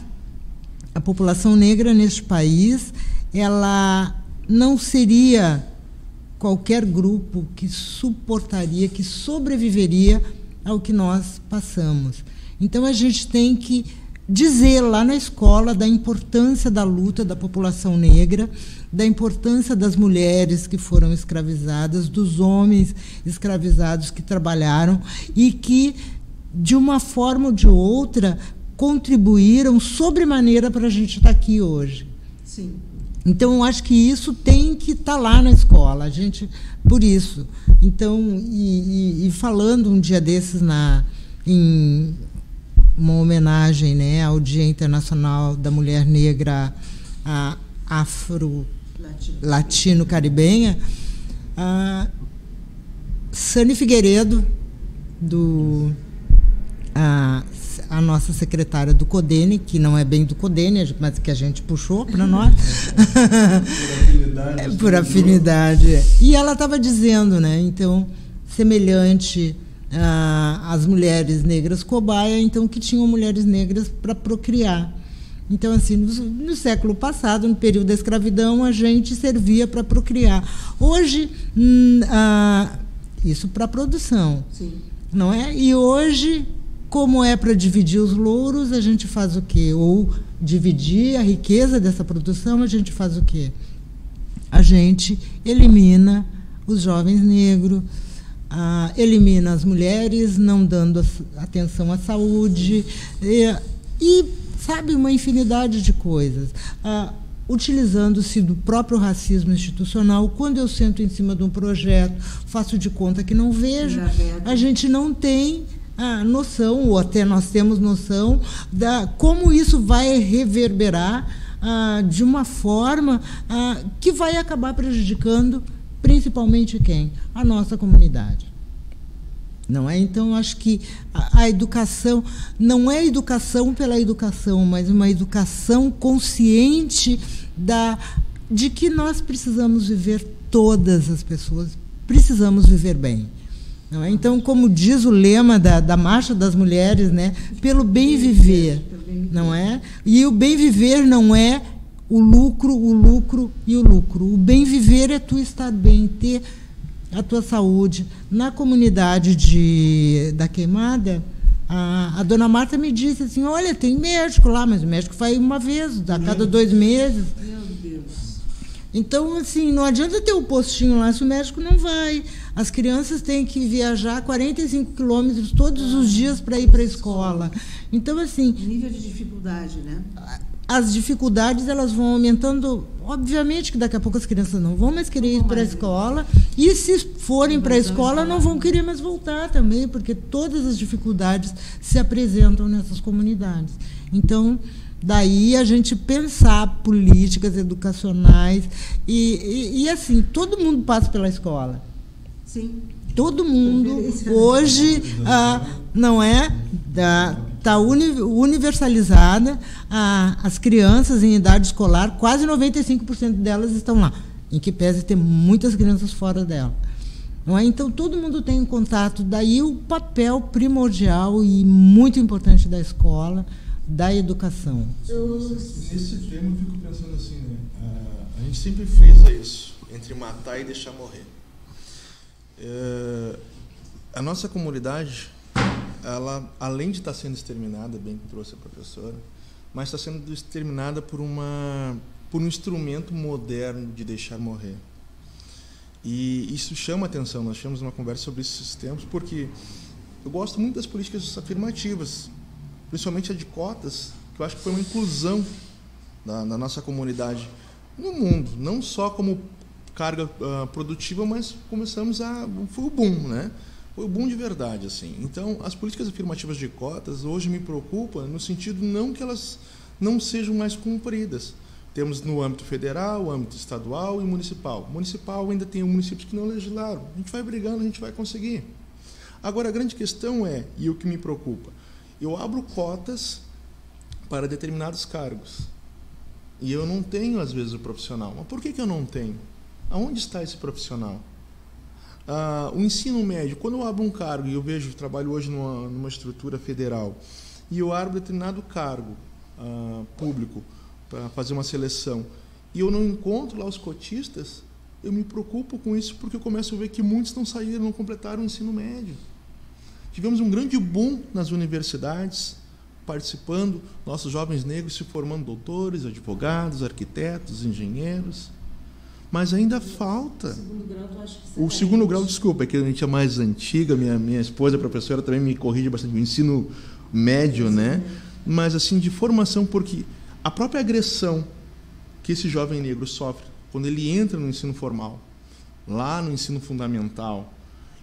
a população negra neste país. Ela não seria qualquer grupo que suportaria, que sobreviveria ao que nós passamos. Então, a gente tem que dizer lá na escola da importância da luta da população negra, da importância das mulheres que foram escravizadas, dos homens escravizados que trabalharam e que, de uma forma ou de outra, contribuíram sobremaneira para a gente estar aqui hoje. Sim. Então, eu acho que isso tem que estar lá na escola, a gente, por isso. Então, e falando um dia desses em uma homenagem, né, ao Dia Internacional da Mulher Negra Afro-Latino-Caribenha, Sani Figueiredo, a nossa secretária do CODENE, que não é bem do CODENE, mas que a gente puxou para nós. Por afinidade. E ela estava dizendo, né, então, semelhante às mulheres negras cobaia, então, que tinham mulheres negras para procriar. Então, assim, no século passado, no período da escravidão, a gente servia para procriar. Hoje, isso para produção. Sim. Não é? E hoje, como é para dividir os louros, a gente faz o quê? Ou dividir a riqueza dessa produção, a gente faz o quê? A gente elimina os jovens negros, elimina as mulheres, não dando atenção à saúde, e sabe, uma infinidade de coisas. Utilizando-se do próprio racismo institucional. Quando eu sento em cima de um projeto, faço de conta que não vejo, a gente não tem noção, ou até nós temos noção, como isso vai reverberar de uma forma que vai acabar prejudicando principalmente quem? A nossa comunidade. Não é? Então, acho que a educação não é educação pela educação, mas uma educação consciente de que nós precisamos viver, todas as pessoas precisamos viver bem. Não é? Então, como diz o lema da Marcha das Mulheres, né, pelo bem viver, não é? E o bem viver não é o lucro e o lucro. O bem viver é tu estar bem, ter a tua saúde. Na comunidade da Queimada, a dona Marta me disse assim, olha, tem médico lá, mas o médico vai uma vez, a cada 2 meses. Meu Deus. Então, assim, não adianta ter o postinho lá se o médico não vai. As crianças têm que viajar 45 quilômetros todos os dias para ir para a escola. Então, assim... Nível de dificuldade, né? as dificuldades elas vão aumentando. Obviamente que daqui a pouco as crianças não vão mais querer ir para a escola, e se forem para a escola não vão querer mais voltar também, porque todas as dificuldades se apresentam nessas comunidades. Então, daí a gente pensar políticas educacionais e assim, todo mundo passa pela escola. Sim. Todo mundo hoje não é está universalizada. As crianças em idade escolar, quase 95% delas estão lá, em que pese ter muitas crianças fora dela. Não é? Então, todo mundo tem um contato. Daí o papel primordial e muito importante da escola, da educação. Nesse tema, eu fico pensando assim, né? A gente sempre frisa isso, entre matar e deixar morrer. A nossa comunidade, ela, além de estar sendo exterminada, bem que trouxe a professora, mas está sendo exterminada por um instrumento moderno de deixar morrer. E isso chama atenção. Nós tivemos uma conversa sobre esses tempos, porque eu gosto muito das políticas afirmativas, principalmente a de cotas, que eu acho que foi uma inclusão da nossa comunidade no mundo, não só como carga produtiva, mas foi o boom, né? Foi o boom de verdade, assim. Então, as políticas afirmativas de cotas hoje me preocupam no sentido não que elas não sejam mais cumpridas. Temos no âmbito federal, âmbito estadual e municipal. Municipal ainda tem municípios que não legislaram. A gente vai brigando, a gente vai conseguir. Agora, a grande questão é, e o que me preocupa, eu abro cotas para determinados cargos e eu não tenho, às vezes, o profissional. Mas por que eu não tenho? Aonde está esse profissional? O ensino médio, quando eu abro um cargo, e eu trabalho hoje numa estrutura federal, e eu abro determinado cargo público para fazer uma seleção, e eu não encontro lá os cotistas, eu me preocupo com isso, porque eu começo a ver que muitos não saíram, não completaram o ensino médio. Tivemos um grande boom nas universidades, participando, nossos jovens negros se formando doutores, advogados, arquitetos, engenheiros, mas ainda falta. O segundo grau, desculpa, é que a gente é mais antiga, minha esposa, a professora, também me corrige bastante, o ensino médio, né? Mas assim, de formação, porque a própria agressão que esse jovem negro sofre quando ele entra no ensino formal, lá no ensino fundamental,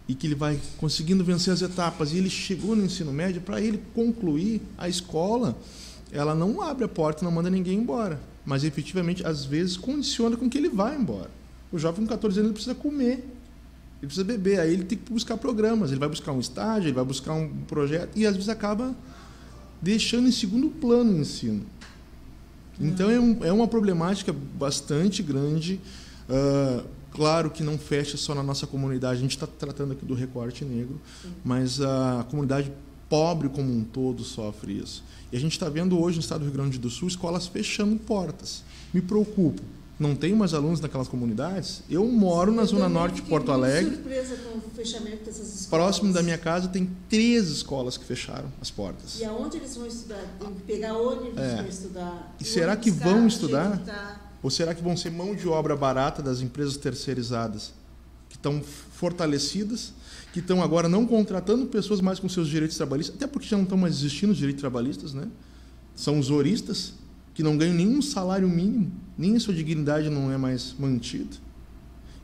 e que ele vai conseguindo vencer as etapas, e ele chegou no ensino médio, para ele concluir a escola, ela não abre a porta, não manda ninguém embora, mas efetivamente, às vezes, condiciona com que ele vá embora. O jovem com 14 anos ele precisa comer, ele precisa beber, aí ele tem que buscar programas, ele vai buscar um estágio, ele vai buscar um projeto, e às vezes acaba deixando em segundo plano o ensino. Então é uma problemática bastante grande. Claro que não fecha só na nossa comunidade, a gente está tratando aqui do recorte negro, mas a comunidade pobre como um todo sofre isso. E a gente está vendo hoje no estado do Rio Grande do Sul escolas fechando portas. Me preocupo. Não tenho mais alunos naquelas comunidades. Eu moro na Zona Norte de Porto Alegre. Surpresa com o fechamento dessas escolas. Próximo da minha casa tem 3 escolas que fecharam as portas. E aonde eles vão estudar? Tem que pegar ônibus para estudar. E será que vão estudar? Ou será que vão ser mão de obra barata das empresas terceirizadas, que estão fortalecidas, que estão agora não contratando pessoas mais com seus direitos trabalhistas, até porque já não estão mais existindo os direitos trabalhistas, né? São os horistas, que não ganham nenhum salário mínimo, nem a sua dignidade não é mais mantida.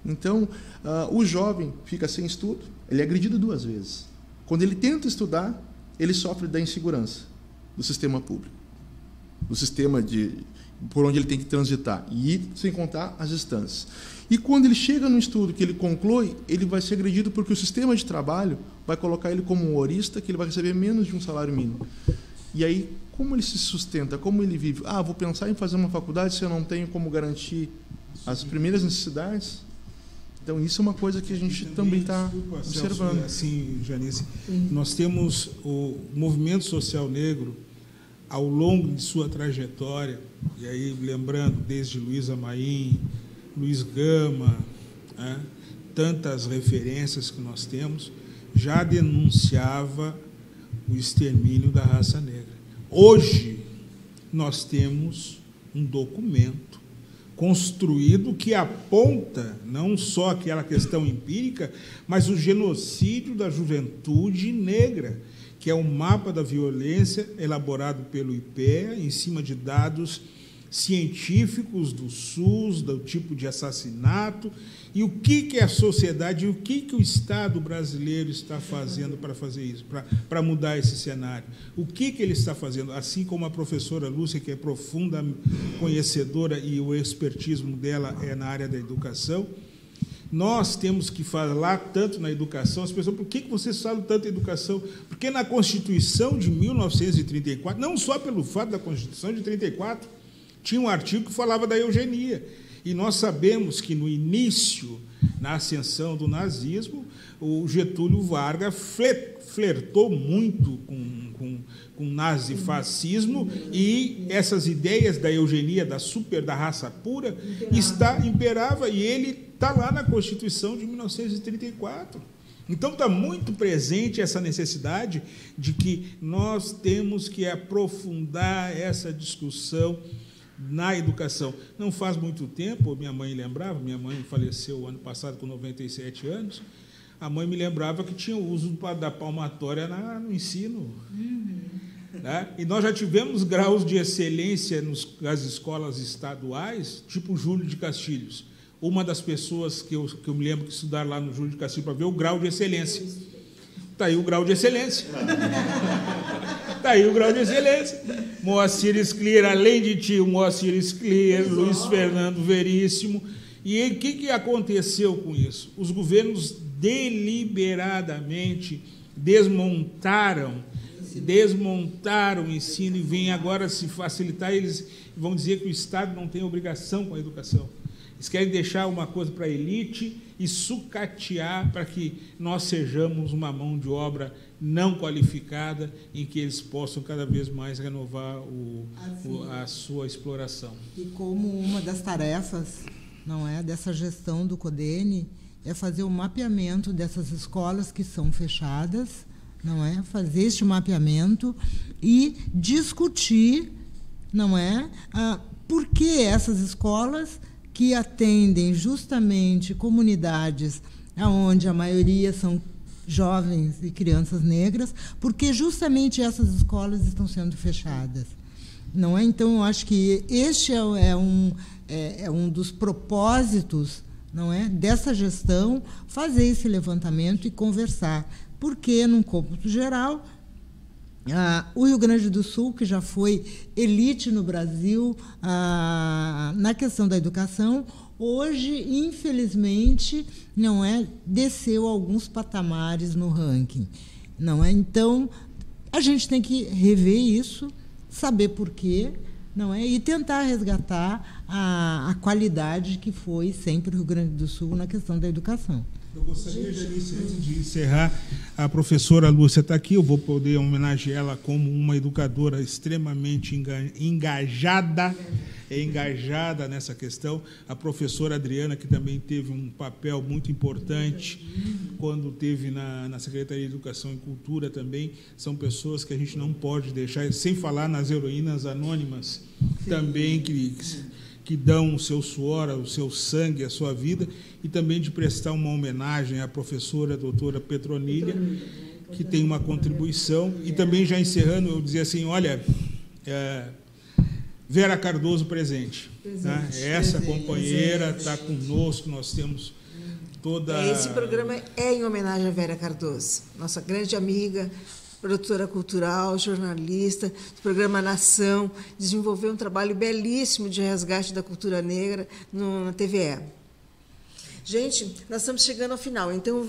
Então, o jovem fica sem estudo, ele é agredido 2 vezes. Quando ele tenta estudar, ele sofre da insegurança do sistema público, do sistema por onde ele tem que transitar, e sem contar as instâncias. E quando ele chega no estudo, que ele conclui, ele vai ser agredido porque o sistema de trabalho vai colocar ele como um horista, que ele vai receber menos de um salário mínimo. E aí, como ele se sustenta, como ele vive? Vou pensar em fazer uma faculdade se eu não tenho como garantir as primeiras necessidades? Então, isso é uma coisa que a gente também está observando. Assim, Janice, nós temos o movimento social negro, ao longo de sua trajetória, e aí lembrando desde Luísa Maim, Luiz Gama, tantas referências que nós temos, já denunciava o extermínio da raça negra. Hoje, nós temos um documento construído que aponta não só aquela questão empírica, mas o genocídio da juventude negra, que é um mapa da violência elaborado pelo IPEA em cima de dados científicos do SUS, do tipo de assassinato, e o que a sociedade, e o que o Estado brasileiro está fazendo para fazer isso, para mudar esse cenário. O que ele está fazendo? Assim como a professora Lúcia, que é profunda conhecedora e o expertismo dela é na área da educação, nós temos que falar tanto na educação. As pessoas, por que vocês falam tanto em educação? Porque na Constituição de 1934, não só pelo fato da Constituição de 34, tinha um artigo que falava da eugenia. E nós sabemos que, no início, na ascensão do nazismo, o Getúlio Vargas flertou muito com o nazifascismo, e essas ideias da eugenia, da raça pura, imperava, e ele está lá na Constituição de 1934. Então, está muito presente essa necessidade de que nós temos que aprofundar essa discussão na educação. Não faz muito tempo, minha mãe faleceu ano passado com 97 anos, a mãe me lembrava que tinha o uso da palmatória no ensino. Né? E nós já tivemos graus de excelência nas escolas estaduais, tipo Júlio de Castilhos. Uma das pessoas que eu me lembro que estudaram lá no Júlio de Castilhos para ver o grau de excelência. Está aí o grau de excelência. Está aí o grau de excelência. Moacir Sclier, além de ti, o Moacir Sclier, Luiz Fernando Veríssimo. E o que aconteceu com isso? Os governos deliberadamente desmontaram o ensino, e vêm agora se facilitar. Eles vão dizer que o Estado não tem obrigação com a educação. Eles querem deixar uma coisa para a elite e sucatear para que nós sejamos uma mão de obra não qualificada, em que eles possam cada vez mais renovar a sua exploração. E como uma das tarefas, não é, dessa gestão do CODENE é fazer o mapeamento dessas escolas que são fechadas, não é, fazer este mapeamento e discutir, não é, por que essas escolas que atendem justamente comunidades onde a maioria são jovens e crianças negras, porque justamente essas escolas estão sendo fechadas, não é? Então, eu acho que este é um dos propósitos, não é, dessa gestão, fazer esse levantamento e conversar, porque, num cômputo geral, o Rio Grande do Sul, que já foi elite no Brasil na questão da educação, hoje, infelizmente, não é, desceu alguns patamares no ranking, não é? Então, a gente tem que rever isso, saber por quê, não é? E tentar resgatar a qualidade que foi sempre o Rio Grande do Sul na questão da educação. Eu gostaria, Janice, antes de encerrar, a professora Lúcia está aqui, eu vou poder homenageá-la como uma educadora extremamente engajada nessa questão. A professora Adriana, que também teve um papel muito importante quando teve na Secretaria de Educação e Cultura também. São pessoas que a gente não pode deixar, sem falar nas heroínas anônimas, também que dão o seu suor, o seu sangue, a sua vida, e também de prestar uma homenagem à professora doutora Petronilha, que tem uma contribuição. E também, já encerrando, eu dizer assim, olha, Vera Cardoso presente. Tá? Essa companheira está conosco, nós temos toda... Esse programa é em homenagem a Vera Cardoso, nossa grande amiga, produtora cultural, jornalista, do programa Nação, desenvolveu um trabalho belíssimo de resgate da cultura negra na TVE. Gente, nós estamos chegando ao final, então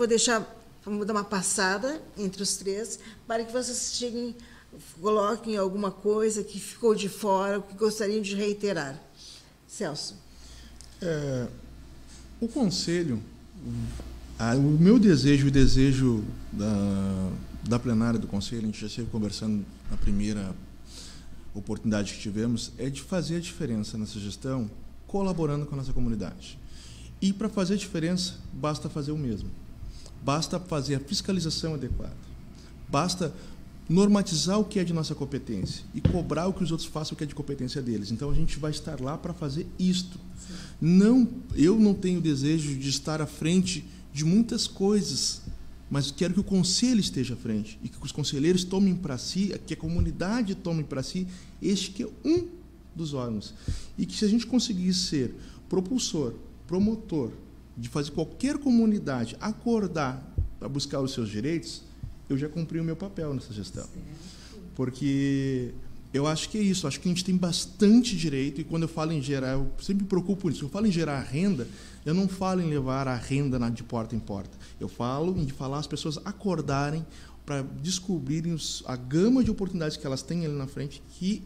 vamos dar uma passada entre os três, para que vocês coloquem alguma coisa que ficou de fora, que gostariam de reiterar. Celso. O Conselho, o meu desejo, o desejo da plenária do Conselho, a gente já esteve conversando na primeira oportunidade que tivemos, é de fazer a diferença nessa gestão, colaborando com a nossa comunidade. E, para fazer a diferença, basta fazer o mesmo. Basta fazer a fiscalização adequada. Basta normatizar o que é de nossa competência e cobrar o que os outros façam o que é de competência deles. Então, a gente vai estar lá para fazer isto. Eu não tenho desejo de estar à frente de muitas coisas, mas quero que o conselho esteja à frente e que os conselheiros tomem para si, que a comunidade tome para si este que é um dos órgãos. E que se a gente conseguir ser propulsor, promotor, de fazer qualquer comunidade acordar para buscar os seus direitos, eu já cumpri o meu papel nessa gestão. Porque eu acho que é isso, acho que a gente tem bastante direito, e quando eu falo em gerar, eu sempre me preocupo nisso, eu falo em gerar renda, eu não falo em levar a renda de porta em porta, eu falo em falar as pessoas acordarem para descobrirem a gama de oportunidades que elas têm ali na frente, que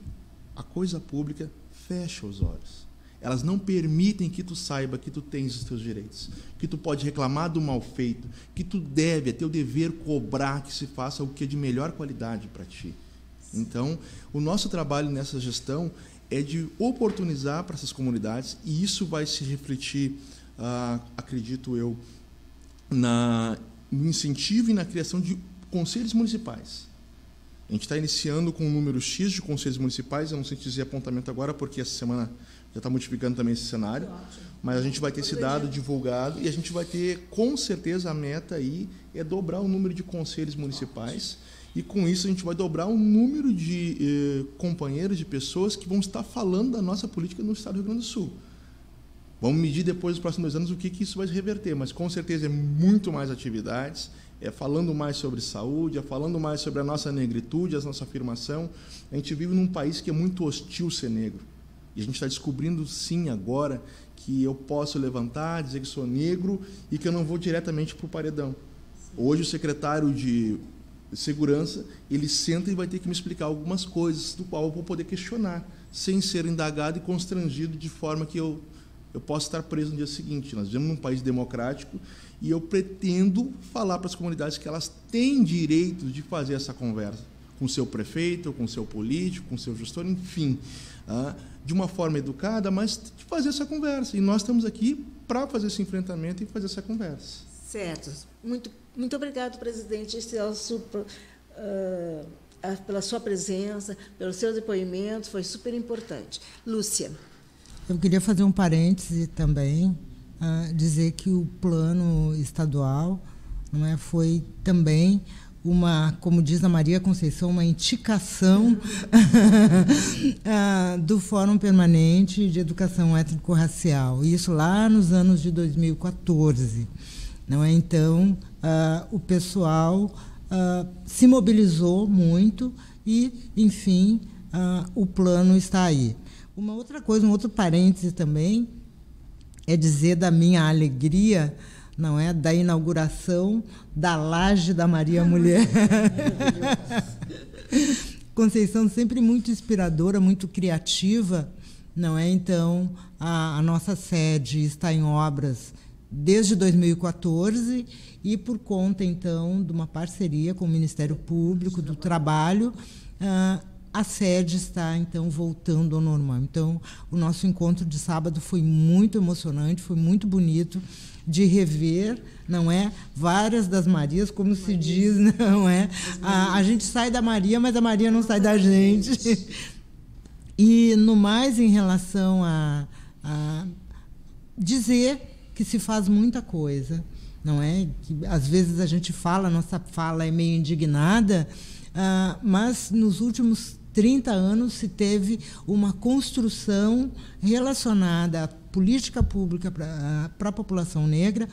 a coisa pública fecha os olhos. Elas não permitem que tu saiba que tu tens os teus direitos, que tu pode reclamar do mal feito, que tu deve, é teu dever cobrar que se faça o que é de melhor qualidade para ti. Então, o nosso trabalho nessa gestão é de oportunizar para essas comunidades, e isso vai se refletir, acredito eu, no incentivo e na criação de conselhos municipais. A gente está iniciando com um número X de conselhos municipais, eu não sei dizer apontamento agora, porque essa semana já está modificando também esse cenário, mas a gente vai ter esse dado divulgado e a gente vai ter, com certeza, a meta aí é dobrar o número de conselhos municipais, e com isso a gente vai dobrar o número de companheiros, de pessoas que vão estar falando da nossa política no estado do Rio Grande do Sul. Vamos medir depois, nos próximos 2 anos, o que isso vai reverter, mas com certeza é muito mais atividades, é falando mais sobre saúde, é falando mais sobre a nossa negritude, a nossa afirmação. A gente vive num país que é muito hostil ser negro. E a gente está descobrindo, sim, agora, que eu posso levantar, dizer que sou negro e que eu não vou diretamente para o paredão. Hoje, o secretário de Segurança, ele senta e vai ter que me explicar algumas coisas, do qual eu vou poder questionar, sem ser indagado e constrangido, de forma que eu possa estar preso no dia seguinte. Nós vivemos num país democrático e eu pretendo falar para as comunidades que elas têm direito de fazer essa conversa com o seu prefeito, com o seu político, com o seu gestor, enfim, de uma forma educada, mas de fazer essa conversa. E nós estamos aqui para fazer esse enfrentamento e fazer essa conversa. Certo. Muito obrigado, presidente Celso, pela sua presença, pelo seu depoimento, foi super importante. Lúcia. Eu queria fazer um parêntese também, dizer que o plano estadual foi também como diz a Maria Conceição, uma indicação do Fórum Permanente de Educação Étnico-Racial, isso lá nos anos de 2014. Então, o pessoal se mobilizou muito e, enfim, o plano está aí. Uma outra coisa, um outro parêntese também, é dizer da minha alegria, da inauguração da Laje da Maria Mulher. Conceição sempre muito inspiradora, muito criativa, Então, a nossa sede está em obras desde 2014 e por conta, então, de uma parceria com o Ministério Público do Trabalho, a sede está, então, voltando ao normal. Então, o nosso encontro de sábado foi muito emocionante, foi muito bonito de rever, várias das Marias, como se diz, a gente sai da Maria, mas a Maria não sai da gente. E, no mais, em relação a dizer que se faz muita coisa, que às vezes a gente fala, a nossa fala é meio indignada, mas nos últimos 30 anos se teve uma construção relacionada à política pública para a população negra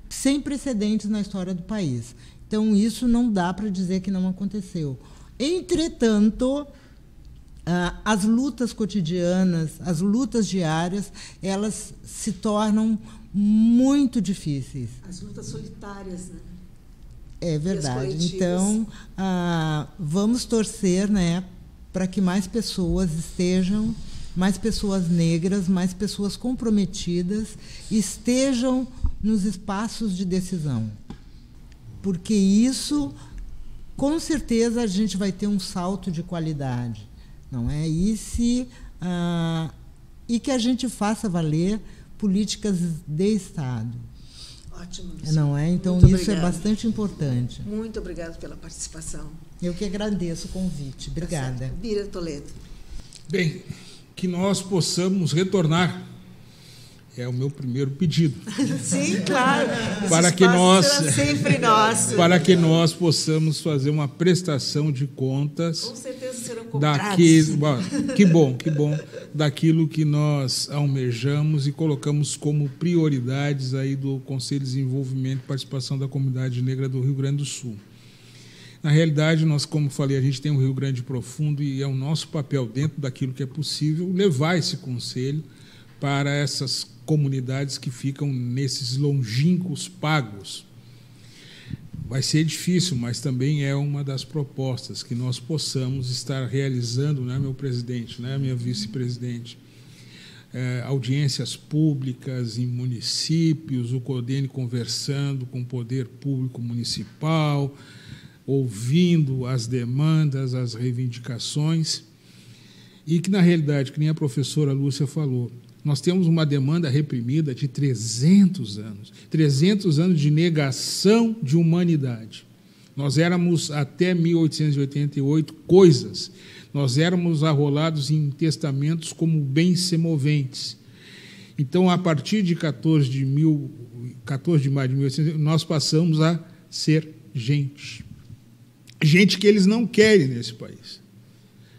sem precedentes na história do país. Então, isso não dá para dizer que não aconteceu. Entretanto, as lutas cotidianas, as lutas diárias, elas se tornam muito difíceis. As lutas solitárias, É verdade. Então, vamos torcer, para que mais pessoas estejam, mais pessoas negras, mais pessoas comprometidas estejam nos espaços de decisão. Porque isso, com certeza, a gente vai ter um salto de qualidade. E que a gente faça valer políticas de Estado. Ótimo. Não é? Então, Muito isso obrigada. é bastante importante. Muito obrigada pela participação. Eu que agradeço o convite. Obrigada. Bira Toledo. Bem, que nós possamos retornar. É o meu primeiro pedido. Sim, claro. Para Esse que espaço nós- será sempre nosso. Para que nós possamos fazer uma prestação de contas Com certeza serão cobrados. que bom, daquilo que nós almejamos e colocamos como prioridades aí do Conselho de Desenvolvimento e Participação da Comunidade Negra do Rio Grande do Sul. Na realidade, nós, como falei, a gente tem um Rio Grande profundo e é o nosso papel, dentro daquilo que é possível, levar esse conselho para essas comunidades que ficam nesses longínquos pagos. Vai ser difícil, mas também é uma das propostas que nós possamos estar realizando, né, meu presidente, né, minha vice-presidente, audiências públicas em municípios, o CODENE conversando com o poder público municipal, ouvindo as demandas, as reivindicações, e que, na realidade, que nem a professora Lúcia falou, nós temos uma demanda reprimida de 300 anos de negação de humanidade. Nós éramos, até 1888, coisas. Nós éramos arrolados em testamentos como bens semoventes. Então, a partir de 14 de maio de 1800, nós passamos a ser gente. Gente que eles não querem nesse país.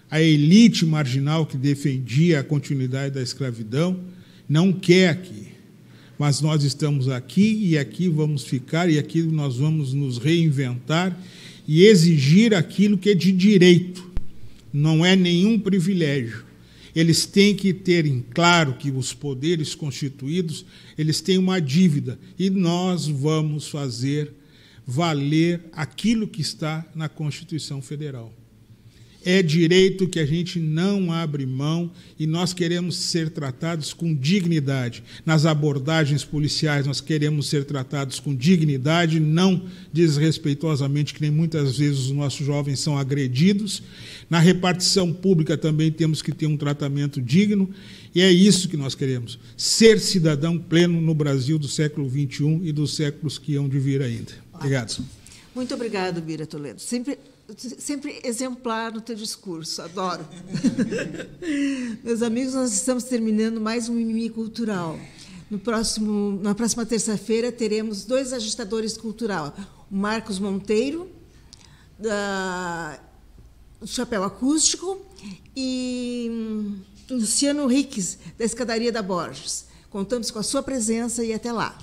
A elite marginal que defendia a continuidade da escravidão não quer aqui. Mas nós estamos aqui e aqui vamos ficar e aqui nós vamos nos reinventar e exigir aquilo que é de direito. Não é nenhum privilégio. Eles têm que ter em claro que os poderes constituídos, eles têm uma dívida e nós vamos fazer valer aquilo que está na Constituição Federal. É direito que a gente não abre mão e nós queremos ser tratados com dignidade. Nas abordagens policiais, nós queremos ser tratados com dignidade, não desrespeitosamente, que nem muitas vezes os nossos jovens são agredidos. Na repartição pública também temos que ter um tratamento digno, e é isso que nós queremos, ser cidadão pleno no Brasil do século XXI e dos séculos que hão de vir ainda. Obrigado. Muito obrigado, Bira Toledo. Sempre exemplar no teu discurso, adoro. Meus amigos, nós estamos terminando mais um Mimimi Cultural. Na próxima terça-feira teremos 2 agitadores culturais, o Marcos Monteiro, do Chapéu Acústico, e Luciano Riques, da Escadaria da Borges. Contamos com a sua presença e até lá.